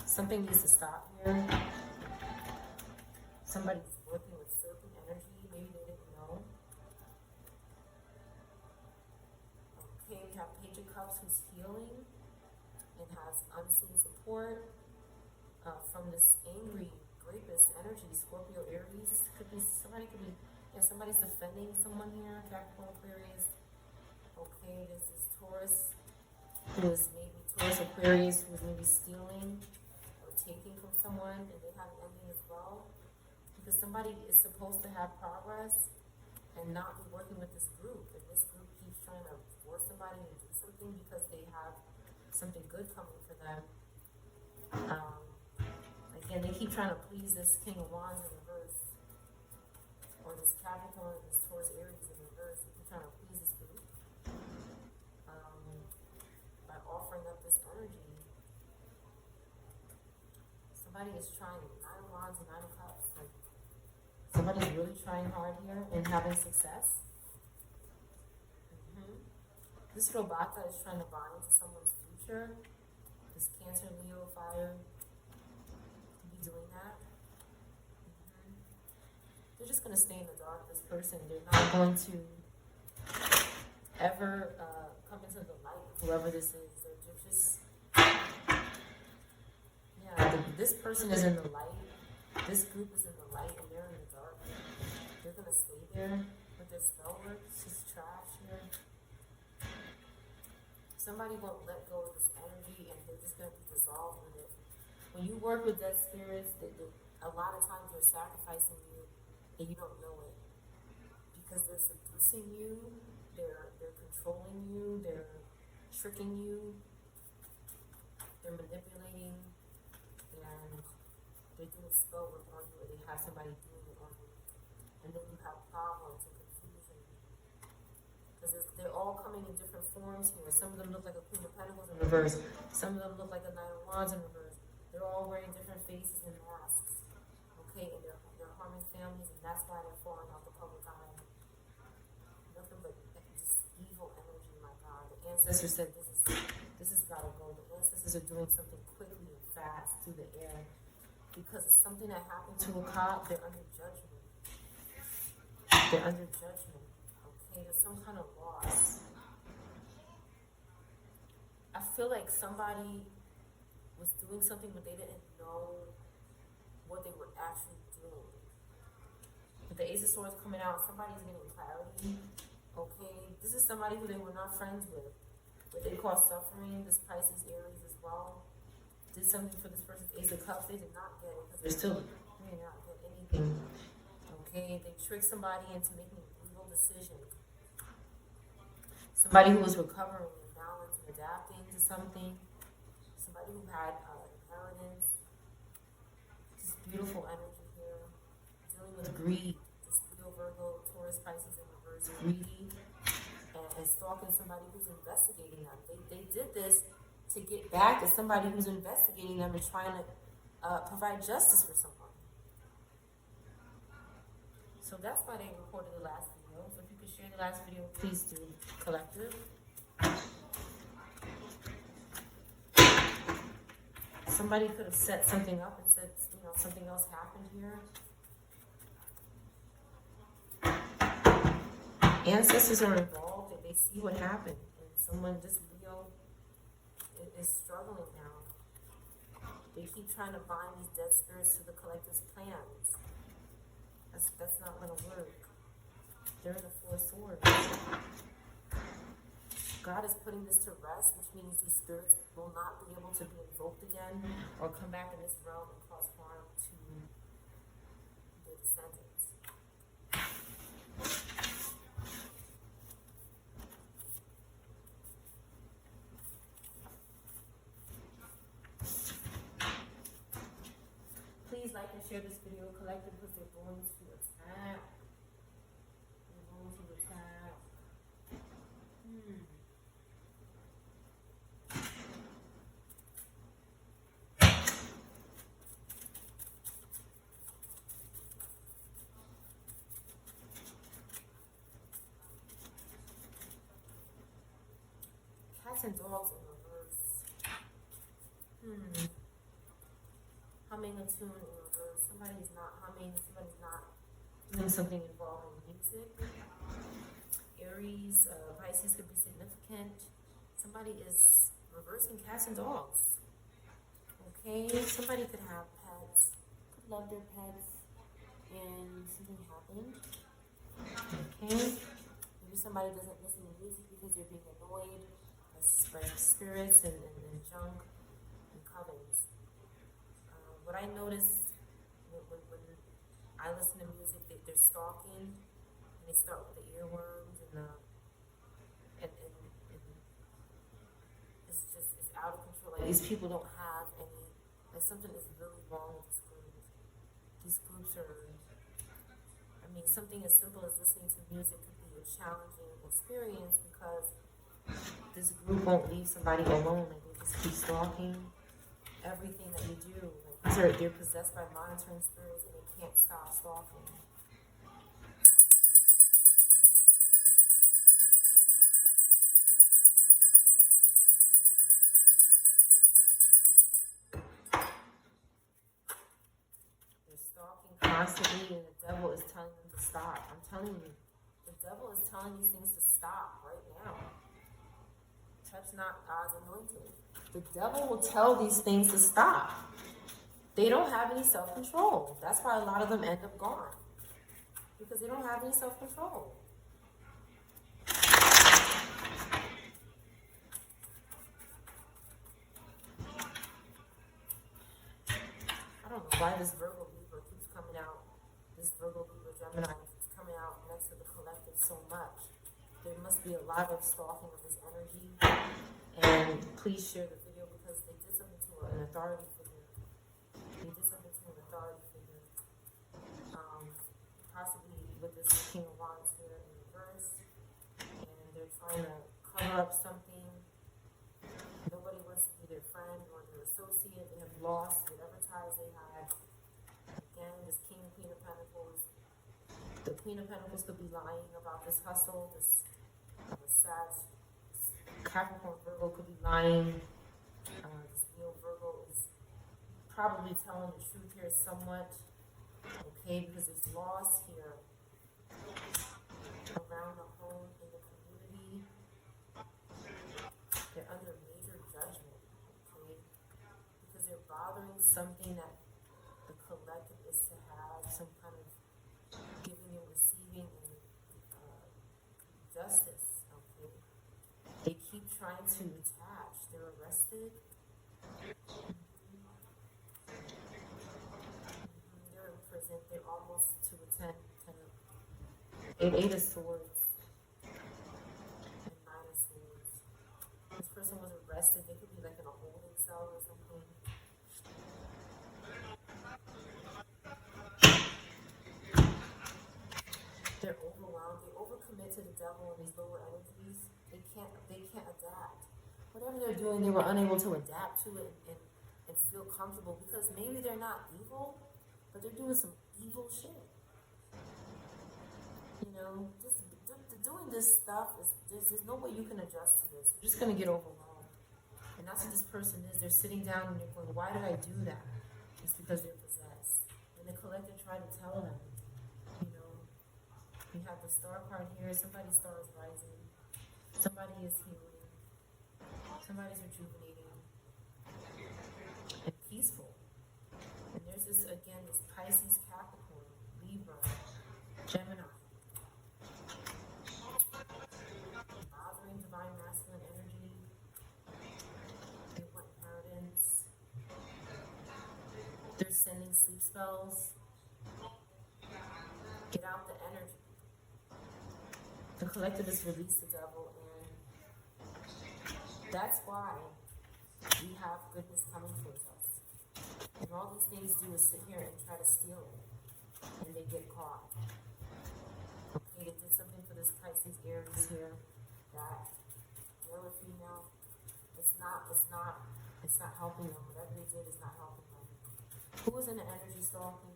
Something needs to stop here. Somebody's working with serpent energy, maybe they didn't know. Okay, we have Page of Cups who's healing and has unseen support from this angry rapist energy, Scorpio, Aries. Could be somebody. Could be somebody's defending someone here. Capricorn, Aquarius. Okay, this is Taurus, who is maybe Taurus, Aquarius, who is maybe stealing or taking from someone, and they have an ending as well. Because somebody is supposed to have progress and not be working with this group, and this group keeps trying to force somebody to do something because they have something good coming for them. Again, they keep trying to please this King of Wands in reverse, or this Capricorn, this Taurus, Aries in reverse. They keep trying to please this group by offering up this energy. Somebody is trying 9 of Wands and 9 of Cups. Like, somebody's really trying hard here and having success. This Robata is trying to bind to someone's future. This Cancer, Leo, Fire could be doing that. They're just going to stay in the dark, this person. They're not going to ever come into the light, whoever this is. They're just, this person is in the light. This group is in the light and they're in the dark. They're going to stay there with their spell work. It's just trash here. Somebody won't let go of this energy and they're just going to be dissolved with it. When you work with dead spirits, a lot of times they're sacrificing you and you don't know it. Because they're seducing you, they're controlling you, they're tricking you, they're manipulating, and they're doing spell work on you, or they have somebody doing it on you. And then you have problems and confusion. Because they're all coming in different forms here. Some of them look like a Queen of Pentacles in reverse. Some of them look like a Knight of Wands in reverse. They're all wearing different faces and masks. Okay, and they're harming families, and that's why they're falling off the public eye. Nothing but just evil energy, my God. The Ancestor said this has got to go. The Ancestors are doing something quickly and fast through the air. Because it's something that happened to a cop, they're under judgment. They're under judgment. Okay, there's some kind of loss. I feel like somebody was doing something, but they didn't know what they were actually doing. With the Ace of Swords coming out, somebody's getting clarity. Okay, this is somebody who they were not friends with. What they call suffering, this Pisces, Aries as well. Did something for this person's Ace of Cups, they did not get it because they did not get anything. Okay, they tricked somebody into making an evil decision. Somebody who was recovering and balance and adapting to something. Somebody who had inheritance. Just beautiful energy here. Dealing with greed. This Leo, Virgo, Taurus, Pisces in reverse, greedy. And stalking somebody who's investigating them. They did this to get back at somebody who's investigating them and trying to provide justice for someone. So that's why they recorded the last video. So if you could share the last video, please do. Collective. Somebody could have set something up and said, something else happened here. Ancestors are involved and they see what happened. And someone, this Leo, is struggling now. They keep trying to bind these dead spirits to the collective's plans. That's not going to work. They're in the Four of Swords. God is putting this to rest, which means these spirits will not be able to be invoked again or come back in this realm and cause harm to their descendants. Please like and share this video. Collective, because they're going to attack. They're going to attack. Cats and dogs in reverse. Humming a tune in reverse. Somebody's not humming, somebody's not doing something involving music. Aries, Pisces could be significant. Somebody is reversing cats and dogs. Okay, somebody could have pets. love their pets and something happened. Okay. Maybe somebody doesn't listen to music because they're being annoyed by spirits and junk and covens. What I notice when I listen to music, they're stalking, and they start with the earworms and it's out of control. Like, these people don't have any, like, something is really wrong with this group. These groups are, I mean, something as simple as listening to music could be a challenging experience because this group won't leave somebody alone. Like, they just keep stalking everything that you do. Like, they're possessed by monitoring spirits and they can't stop stalking. Constantly, and the devil is telling them to stop. I'm telling you, the devil is telling these things to stop right now. Touch not God's anointed. The devil will tell these things to stop. They don't have any self-control. That's why a lot of them end up gone. Because they don't have any self-control. I don't know why this Virgo Libra keeps coming out. This Virgo Libra Gemini keeps coming out next to the collective so much. There must be a lot of stalking of this energy. And please share the video because they did something to an authority figure. They did something to an authority figure. Possibly with this King of Wands here in reverse. And they're trying to cover up something. Nobody wants to be their friend or their associate. They have lost whatever ties they had. Again, this King and Queen of Pentacles. The Queen of Pentacles could be lying about this hustle. This Sag, Capricorn Virgo could be lying. This Leo Virgo is probably telling the truth here somewhat. Okay, because there's loss here around the home in the community. They're under major judgment, okay? Because they're bothering something that the collective is to have, some kind of giving and receiving and justice, okay? They keep trying to attach. They're arrested. They're in prison. They're almost to a 10 8 of swords and 9 of swords. This person was arrested. They could be like in a holding cell or something. They're overwhelmed. They overcommit to the devil and these lower energies. They can't adapt. Whatever they're doing, they were unable to adapt to it and feel comfortable because maybe they're not evil, but they're doing some evil shit. You know, just doing this stuff there's no way you can adjust to this. You're just gonna get overwhelmed. And that's what this person is. They're sitting down and they're going, why did I do that? It's because they're possessed. And the collective tried to tell them, you know, we have the star card here. Somebody's star is rising. Somebody is healing. Somebody's rejuvenating. And peaceful. And there's this, again, this Pisces, Capricorn, Libra, Gemini. Bothering divine masculine energy. They want inheritance. They're sending sleep spells. Get out the energy. The collective is released the devil, and that's why we have goodness coming towards us. And all these things do is sit here and try to steal it, and they get caught. Okay, they did something for this Pisces Aries here, that male or female, it's not helping them. Whatever they did is not helping them. Who was in the energy stalking?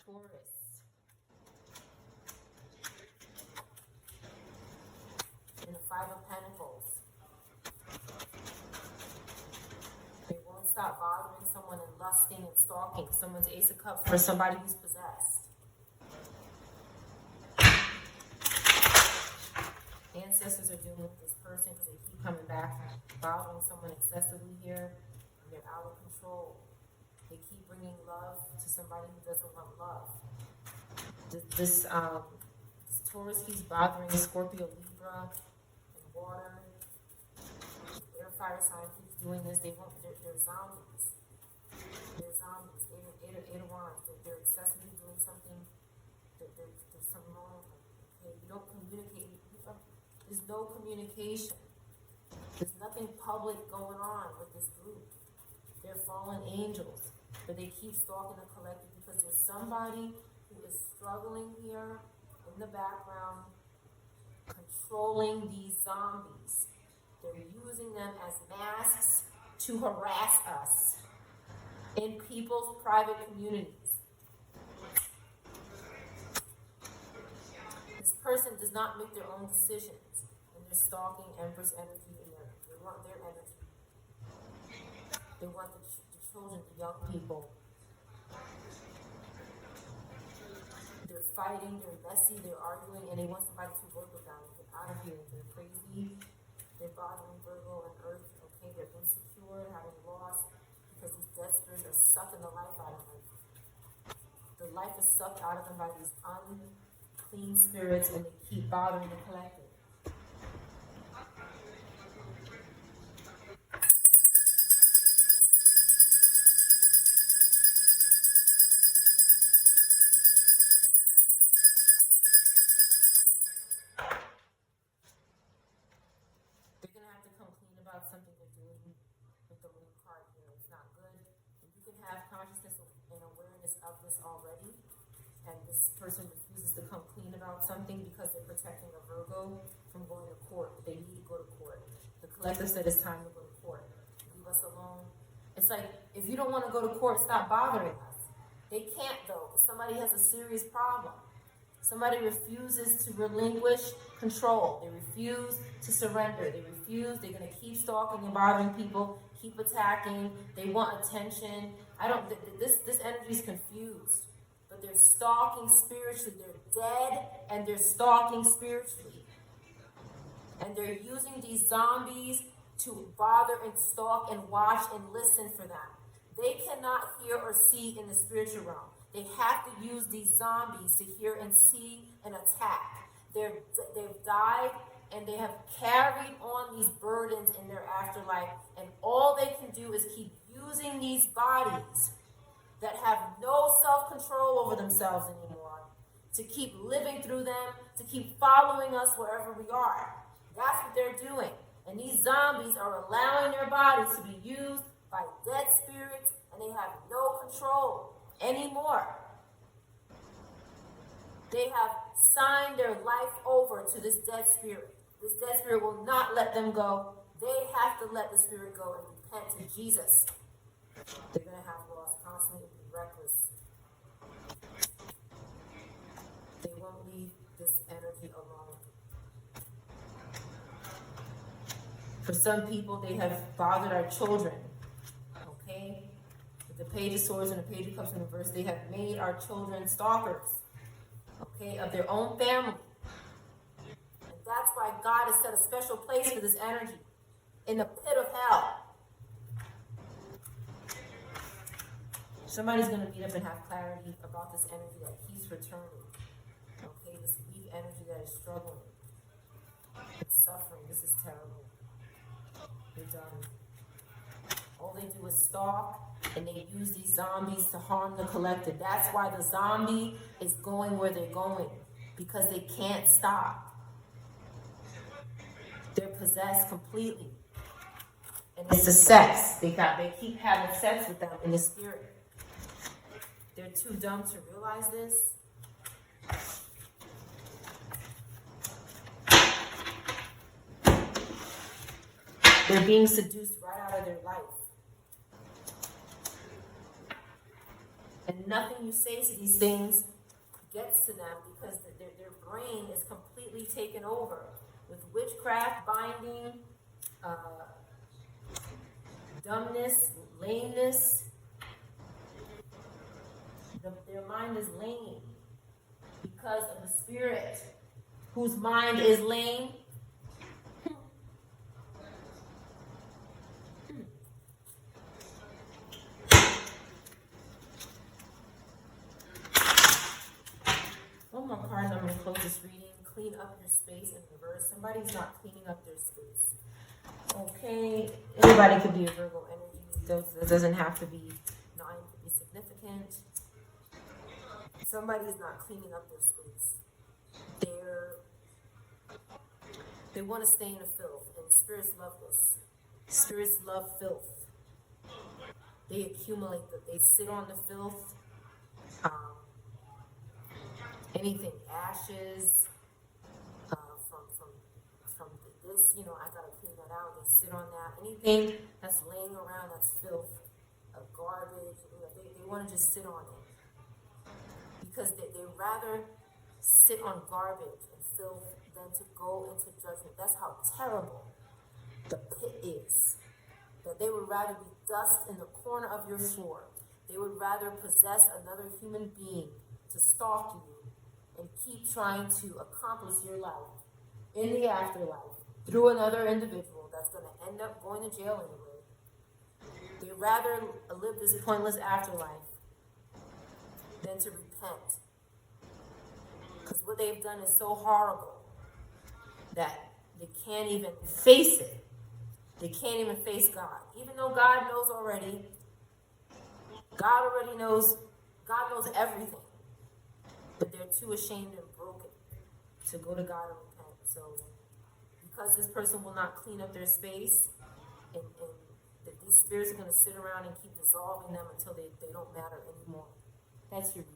Taurus. And the Five of Pentacles. They won't stop bothering someone and lusting and stalking. Someone's Ace of Cups for somebody who's possessed. Ancestors are dealing with this person because they keep coming back, bothering someone excessively here, and they're out of control. They keep bringing love to somebody who doesn't want love. This Taurus keeps bothering Scorpio, Libra, and water. Their fire sign keeps doing this. They're zombies. They're zombies. Eight of Wands. They're excessively doing something. There's something wrong with them. Okay? You don't communicate. There's no communication. There's nothing public going on with this group. They're fallen angels, but they keep stalking the collective because there's somebody who is struggling here in the background, controlling these zombies. They're using them as masks to harass us in people's private communities. This person does not make their own decisions. They're stalking Empress energy and they want their energy. They want the children, the young people. They're fighting, they're messy, they're arguing, and they want somebody to work with them. Get out of here. They're crazy. They're bothering Virgo and Earth. Okay, they're insecure, having lost, because these dead spirits are sucking the life out of them. The life is sucked out of them by these unclean spirits, and they keep bothering the collective. Something they're doing with the moon card here. It's not good. And you can have consciousness and awareness of this already, and this person refuses to come clean about something because they're protecting a Virgo from going to court. They need to go to court. The collective said it's time to go to court. Leave us alone. It's like, if you don't want to go to court, stop bothering us. They can't though, because somebody has a serious problem. Somebody refuses to relinquish control. They refuse to surrender. They refuse. They're going to keep stalking and bothering people, keep attacking. They want attention. This energy is confused. But they're stalking spiritually. They're dead and they're stalking spiritually. And they're using these zombies to bother and stalk and watch and listen for them. They cannot hear or see in the spiritual realm. They have to use these zombies to hear and see and attack. They've died and they have carried on these burdens in their afterlife, and all they can do is keep using these bodies that have no self-control over themselves anymore, to keep living through them, to keep following us wherever we are. That's what they're doing. And these zombies are allowing their bodies to be used by dead spirits, and they have no control anymore. They have signed their life over to this dead spirit. This dead spirit will not let them go. They have to let the spirit go and repent to Jesus. They're going to have loss, constantly be reckless. They won't leave this energy alone. For some people, they have bothered our children. Okay? With the Page of Swords and the Page of Cups in reverse, they have made our children stalkers. Okay? Of their own family. And that's why God has set a special place for this energy. In the pit of hell. Somebody's going to meet up and have clarity about this energy that keeps returning. Okay? This weak energy that is struggling. It's suffering. This is terrible. They're done. All they do is stalk, and they use these zombies to harm the collective. That's why the zombie is going where they're going, because they can't stop. They're possessed completely. And it's the sex. They keep having sex with them in the spirit. They're too dumb to realize this. They're being seduced right out of their life. And nothing you say to these things gets to them, because their brain is completely taken over with witchcraft, binding, dumbness, lameness. Their mind is lame because of the spirit whose mind is lame. One more card, I'm going to close this reading. Clean up your space in reverse. Somebody's not cleaning up their space. Okay, anybody could be a Virgo energy. It doesn't have to be 9, could be significant. Somebody's not cleaning up their space. They want to stay in the filth, and spirits love this. Spirits love filth. They accumulate, they sit on the filth. Anything, ashes, from this, I gotta clean that out. They sit on that. Anything that's laying around that's filth, garbage, they want to just sit on it. Because they rather sit on garbage and filth than to go into judgment. That's how terrible the pit is. That they would rather be dust in the corner of your floor. They would rather possess another human being to stalk you and keep trying to accomplish your life in the afterlife through another individual that's going to end up going to jail anyway. They'd rather live this pointless afterlife than to repent. Because what they've done is so horrible that they can't even face it. They can't even face God. Even though God knows already. God already knows. God knows everything. But they're too ashamed and broken to go to God and repent. So, because this person will not clean up their space, and these spirits are going to sit around and keep dissolving them until they don't matter anymore. That's your